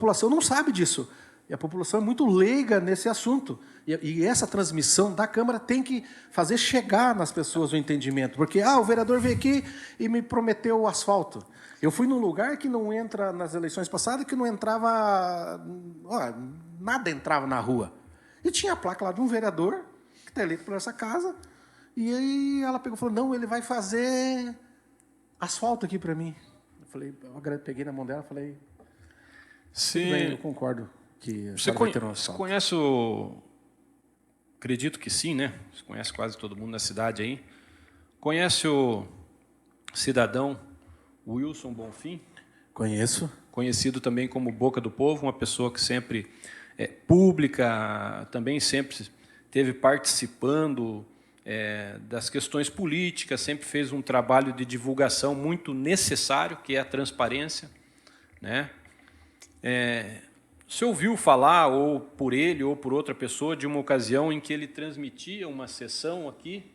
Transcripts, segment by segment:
população não sabe disso. E a população é muito leiga nesse assunto. E essa transmissão da Câmara tem que fazer chegar nas pessoas o entendimento. Porque o vereador veio aqui e me prometeu o asfalto. Eu fui num lugar que não entra, nas eleições passadas, que não entrava... nada entrava na rua. E tinha a placa lá de um vereador, que está eleito por essa casa, e aí ela pegou e falou, não, ele vai fazer asfalto aqui para mim. Eu peguei na mão dela e falei, tudo bem, eu concordo que você vai ter um asfalto. Você conhece acredito que sim, né? Você conhece quase todo mundo na cidade aí. Conhece o cidadão Wilson Bonfim? Conheço. Conhecido também como Boca do Povo, uma pessoa que sempre é pública, também sempre esteve participando das questões políticas, sempre fez um trabalho de divulgação muito necessário, que é a transparência, né? Você ouviu falar, ou por ele ou por outra pessoa, de uma ocasião em que ele transmitia uma sessão aqui,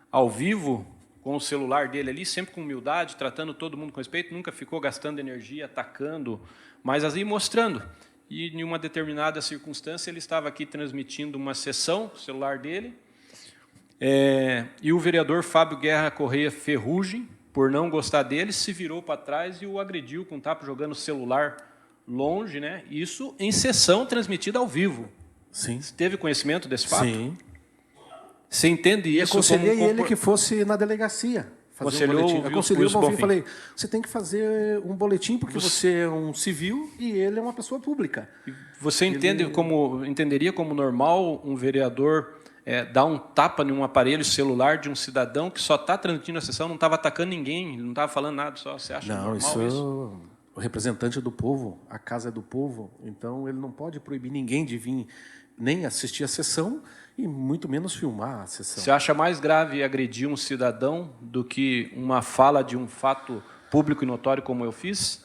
ao vivo, com o celular dele ali, sempre com humildade, tratando todo mundo com respeito, nunca ficou gastando energia, atacando, mas aí mostrando. E, em uma determinada circunstância, ele estava aqui transmitindo uma sessão, o celular dele, e o vereador Fábio Guerra Correia Ferrugem, por não gostar dele, se virou para trás e o agrediu com um tapa, jogando o celular longe, né? Isso em sessão transmitida ao vivo. Sim. Você teve conhecimento desse fato? Sim. Você entende E isso? aconselhei ele que fosse na delegacia fazer um boletim. Aconselhei o Bonfim e falei, você tem que fazer um boletim porque você é um civil e ele é uma pessoa pública. Você entenderia como normal um vereador dar um tapa em um aparelho celular de um cidadão que só está transmitindo a sessão, não estava atacando ninguém, não estava falando nada, só você acha normal isso? O representante do povo, a casa é do povo, então ele não pode proibir ninguém de vir nem assistir a sessão e muito menos filmar a sessão. Você acha mais grave agredir um cidadão do que uma fala de um fato público e notório como eu fiz?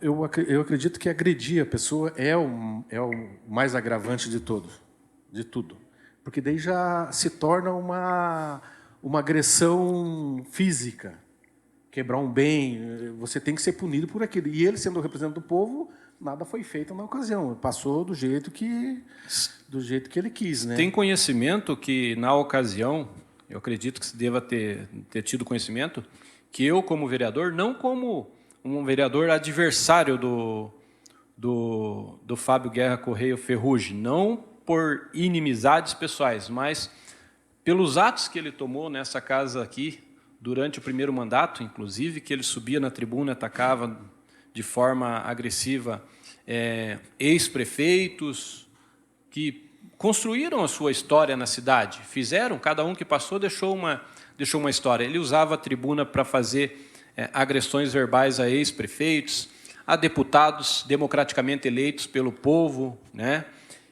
Eu acredito que agredir a pessoa é o mais agravante de tudo. Porque daí já se torna uma agressão física. Quebrar um bem, você tem que ser punido por aquilo. E ele, sendo o representante do povo, nada foi feito na ocasião. Passou do jeito que ele quis, né? Tem conhecimento que, na ocasião, eu acredito que se deva ter tido conhecimento, que eu, como vereador, não como um vereador adversário do Fábio Guerra Correia Ferrugem, não por inimizades pessoais, mas pelos atos que ele tomou nessa casa aqui, durante o primeiro mandato, inclusive, que ele subia na tribuna, atacava de forma agressiva ex-prefeitos que construíram a sua história na cidade, fizeram, cada um que passou deixou uma história. Ele usava a tribuna para fazer agressões verbais a ex-prefeitos, a deputados democraticamente eleitos pelo povo, né?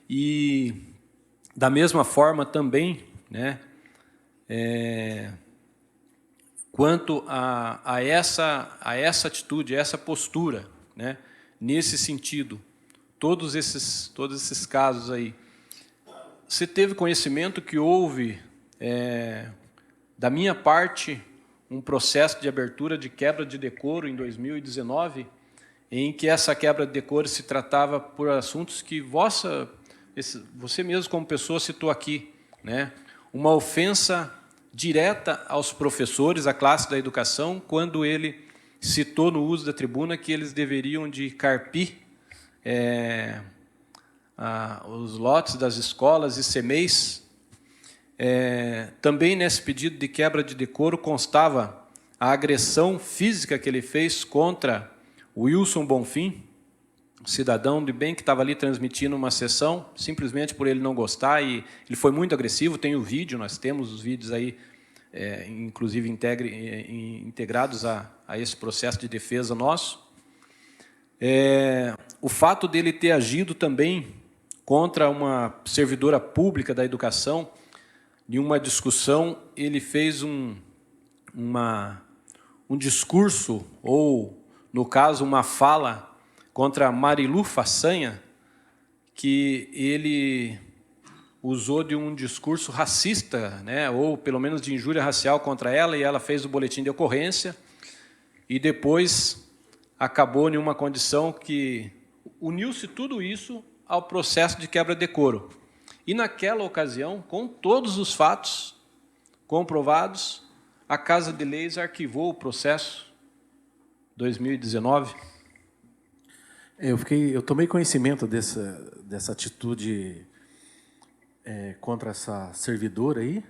E, da mesma forma, também, né, quanto a essa atitude, a essa postura, né? Nesse sentido, todos esses casos aí, você teve conhecimento que houve, da minha parte, um processo de abertura de quebra de decoro em 2019, em que essa quebra de decoro se tratava por assuntos que você mesmo como pessoa citou aqui, né? Uma ofensa direta aos professores, à classe da educação, quando ele citou no uso da tribuna que eles deveriam de carpir os lotes das escolas e CMEIs. Também nesse pedido de quebra de decoro constava a agressão física que ele fez contra o Wilson Bonfim, cidadão de bem que estava ali transmitindo uma sessão, simplesmente por ele não gostar, e ele foi muito agressivo. Tem o vídeo, nós temos os vídeos aí, inclusive integrados a esse processo de defesa nosso. O fato dele ter agido também contra uma servidora pública da educação, em uma discussão, ele fez um discurso, ou, no caso, uma fala contra Marilu Façanha, que ele usou de um discurso racista, né, ou pelo menos de injúria racial contra ela, e ela fez o boletim de ocorrência, e depois acabou em uma condição que uniu-se tudo isso ao processo de quebra-decoro. E naquela ocasião, com todos os fatos comprovados, a Casa de Leis arquivou o processo 2019. Eu tomei conhecimento dessa atitude contra essa servidora aí.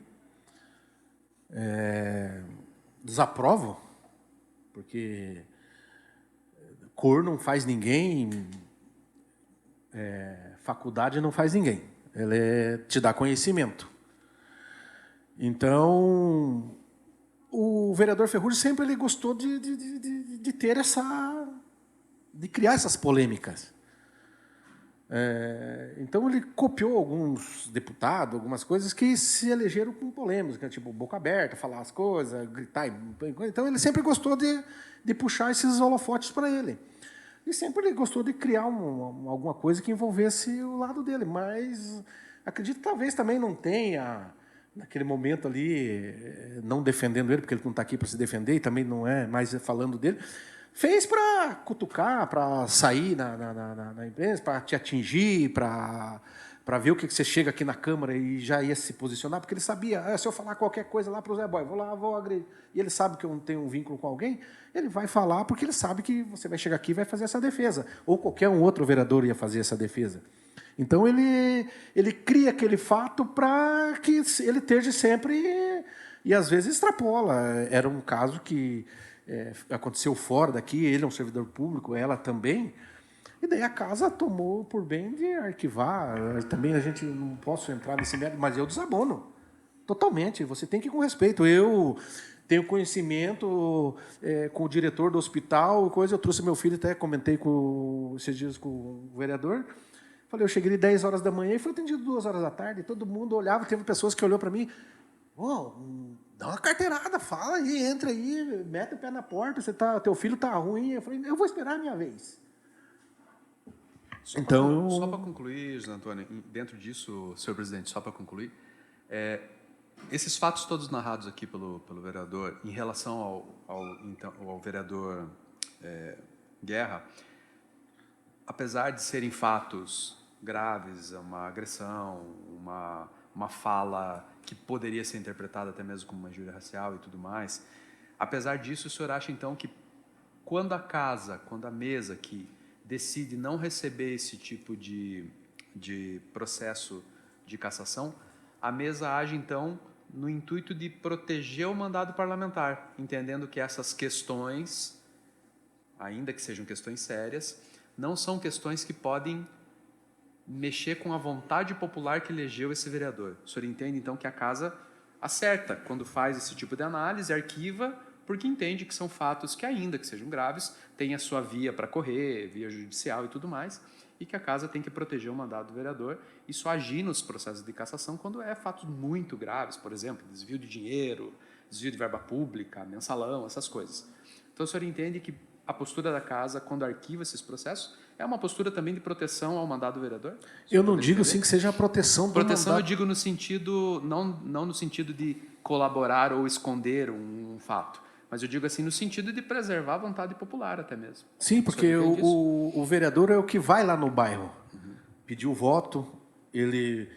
Desaprovo, porque cor não faz ninguém, faculdade não faz ninguém. Ela te dá conhecimento. Então, o vereador Ferrugem sempre ele gostou de ter de criar essas polêmicas. Então, ele copiou alguns deputados, algumas coisas que se elegeram com polêmica, tipo boca aberta, falar as coisas, gritar. Então, ele sempre gostou de puxar esses holofotes para ele. E sempre ele gostou de criar alguma coisa que envolvesse o lado dele. Mas acredito que talvez também não tenha, naquele momento ali, não defendendo ele, porque ele não está aqui para se defender, e também não é mais falando dele, fez para cutucar, para sair na imprensa, para te atingir, para ver o que você chega aqui na Câmara e já ia se posicionar, porque ele sabia, se eu falar qualquer coisa lá para o Zé Boy, vou lá, vou agredir. E ele sabe que eu não tenho um vínculo com alguém, ele vai falar porque ele sabe que você vai chegar aqui e vai fazer essa defesa. Ou qualquer um outro vereador ia fazer essa defesa. Então, ele cria aquele fato para que ele esteja sempre... E, às vezes, extrapola. Era um caso que aconteceu fora daqui, ele é um servidor público, ela também, e daí a casa tomou por bem de arquivar. Também a gente não posso entrar nesse mérito, mas eu desabono totalmente. Você tem que ir com respeito. Eu tenho conhecimento com o diretor do hospital, coisa. Eu trouxe meu filho, até comentei esses dias com o vereador. Falei, eu cheguei às 10 horas da manhã e fui atendido 2 horas da tarde. Todo mundo olhava, teve pessoas que olhou para mim, dá uma carteirada, fala aí, entra aí, mete o pé na porta, teu filho está ruim. Eu falei, eu vou esperar a minha vez. Só para concluir, José Antônio, dentro disso, senhor presidente, só para concluir, esses fatos todos narrados aqui pelo vereador, em relação ao vereador Guerra, apesar de serem fatos graves, uma agressão, uma fala que poderia ser interpretada até mesmo como uma injúria racial e tudo mais, apesar disso, o senhor acha então que quando a mesa aqui decide não receber esse tipo de processo de cassação, a mesa age então no intuito de proteger o mandado parlamentar, entendendo que essas questões, ainda que sejam questões sérias, não são questões que podem mexer com a vontade popular que elegeu esse vereador. O senhor entende, então, que a Casa acerta quando faz esse tipo de análise, arquiva, porque entende que são fatos que, ainda que sejam graves, têm a sua via para correr, via judicial e tudo mais, e que a Casa tem que proteger o mandato do vereador e só agir nos processos de cassação quando fatos muito graves, por exemplo, desvio de dinheiro, desvio de verba pública, mensalão, essas coisas. Então, o senhor entende que a postura da Casa, quando arquiva esses processos, é uma postura também de proteção ao mandato do vereador? Eu não digo sim que seja a proteção do proteção mandato. Eu digo no sentido, não no sentido de colaborar ou esconder um fato, mas eu digo assim no sentido de preservar a vontade popular até mesmo. Sim, porque o vereador é o que vai lá no bairro, pedir o voto, ele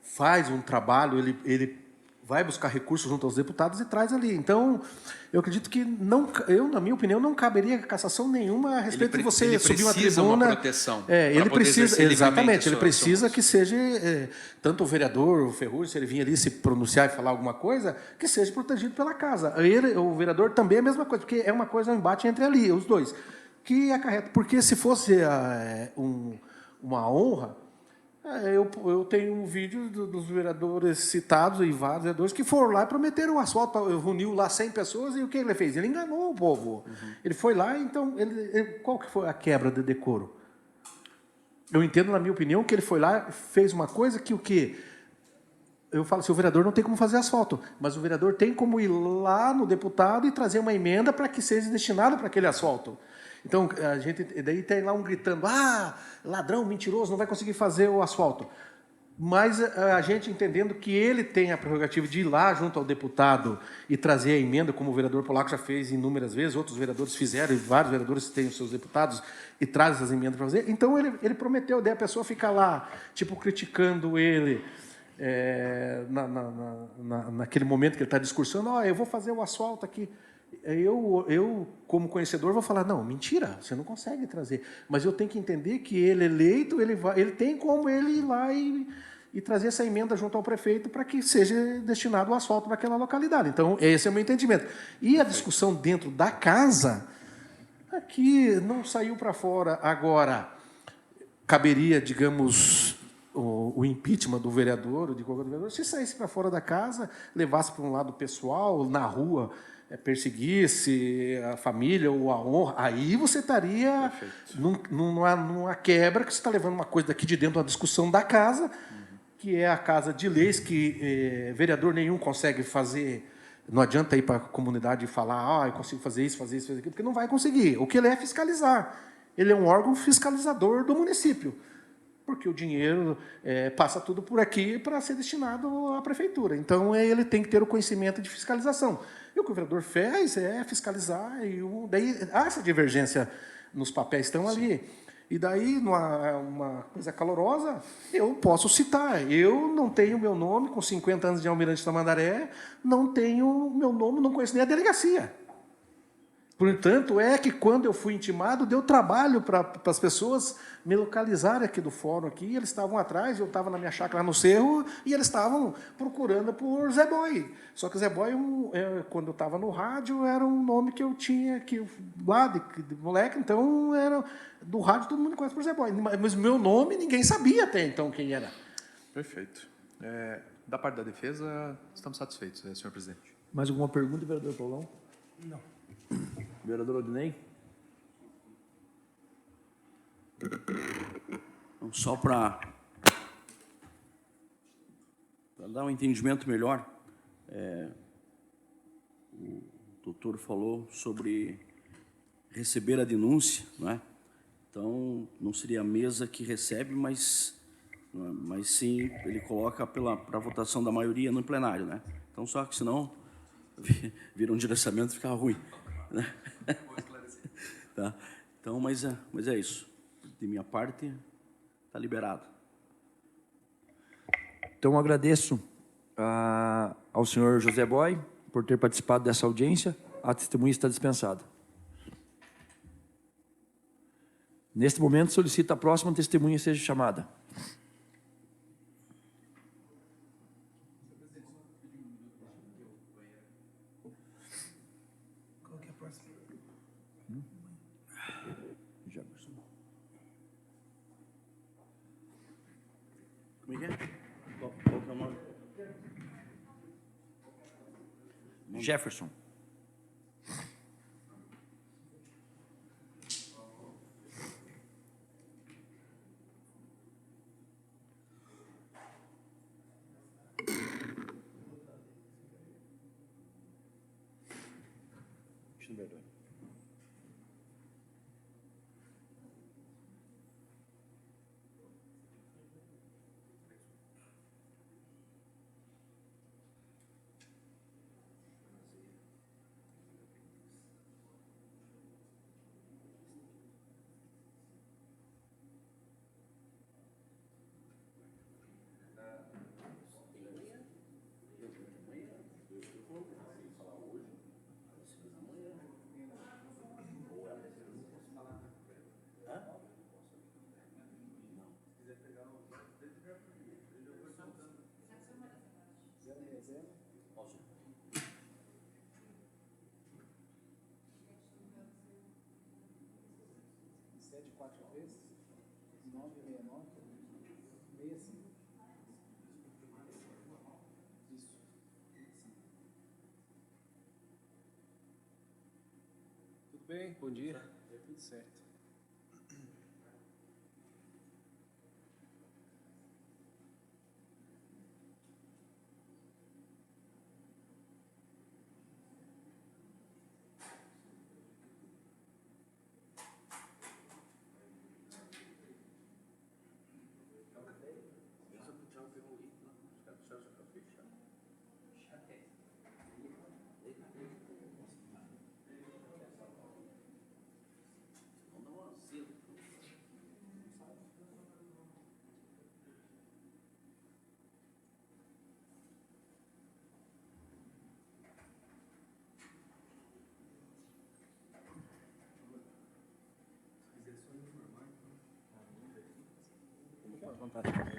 faz um trabalho, ele vai buscar recursos junto aos deputados e traz ali. Então, eu acredito que na minha opinião, não caberia cassação nenhuma a respeito de você subir uma tribuna. Uma proteção. Ele precisa, exatamente, ele precisa que seja tanto o vereador, o Ferrugem, se ele vir ali se pronunciar e falar alguma coisa, que seja protegido pela casa. O vereador também é a mesma coisa, porque é uma coisa, um embate entre ali, os dois, que acarreta. Porque se fosse uma honra, eu tenho um vídeo dos vereadores citados e vários vereadores que foram lá e prometeram o asfalto, reuniu lá 100 pessoas e o que ele fez? Ele enganou o povo. Ele foi lá, então, qual que foi a quebra de decoro? Eu entendo, na minha opinião, que ele foi lá, fez uma coisa que o quê? Eu falo assim, o vereador não tem como fazer asfalto, mas o vereador tem como ir lá no deputado e trazer uma emenda para que seja destinado para aquele asfalto. Então, daí tem lá um gritando, ladrão, mentiroso, não vai conseguir fazer o asfalto. Mas a gente entendendo que ele tem a prerrogativa de ir lá junto ao deputado e trazer a emenda, como o vereador Polaco já fez inúmeras vezes, outros vereadores fizeram, e vários vereadores têm os seus deputados e trazem essas emendas para fazer. Então, ele prometeu, daí a pessoa fica lá, tipo, criticando ele, naquele momento que ele está discursando, eu vou fazer o asfalto aqui. Eu, como conhecedor, vou falar, não, mentira, você não consegue trazer. Mas eu tenho que entender que ele eleito, ele tem como ele ir lá e trazer essa emenda junto ao prefeito para que seja destinado o asfalto para aquela localidade. Então, esse é o meu entendimento. E a discussão dentro da casa, aqui não saiu para fora. Agora, caberia, digamos, o impeachment do vereador, ou de qualquer vereador, se saísse para fora da casa, levasse para um lado pessoal, na rua, perseguisse a família ou a honra, aí você estaria numa quebra, que você está levando uma coisa daqui de dentro, uma discussão da casa, que é a casa de leis, que vereador nenhum consegue fazer. Não adianta ir para a comunidade e falar, eu consigo fazer isso, fazer aquilo, porque não vai conseguir. O que ele é fiscalizar. Ele é um órgão fiscalizador do município, porque o dinheiro passa tudo por aqui para ser destinado à prefeitura. Então, ele tem que ter o conhecimento de fiscalização. E o que o vereador fez é fiscalizar, e daí há essa divergência nos papéis, estão ali. E daí, uma coisa calorosa, eu posso citar. Eu não tenho meu nome, com 50 anos de Almirante Tamandaré, não tenho meu nome, não conheço nem a delegacia. Portanto, é que quando eu fui intimado, deu trabalho para as pessoas me localizarem aqui do fórum, aqui, eles estavam atrás, eu estava na minha chácara no Cerro, e eles estavam procurando por Zé Boy. Só que Zé Boy, quando eu estava no rádio, era um nome que eu tinha lá de moleque, então era do rádio todo mundo conhece por Zé Boy. Mas meu nome ninguém sabia até então quem era. Perfeito. Da parte da defesa, estamos satisfeitos, senhor presidente. Mais alguma pergunta, vereador Paulão? Não. Vereador Odinei? Só para dar um entendimento melhor, o doutor falou sobre receber a denúncia, não é? Então, não seria a mesa que recebe, mas sim ele coloca para a votação da maioria no plenário, né? Então, só que senão vira um direcionamento e fica ruim, né? Tá? Então, mas é isso. De minha parte, está liberado. Então, agradeço ao senhor José Boy por ter participado dessa audiência. A testemunha está dispensada. Neste momento, solicito a próxima testemunha seja chamada. Qual que é a próxima? Jefferson. Como é que é? Qual que é o nome? Jefferson. Tudo bem? Bom dia. Tudo certo. vontade.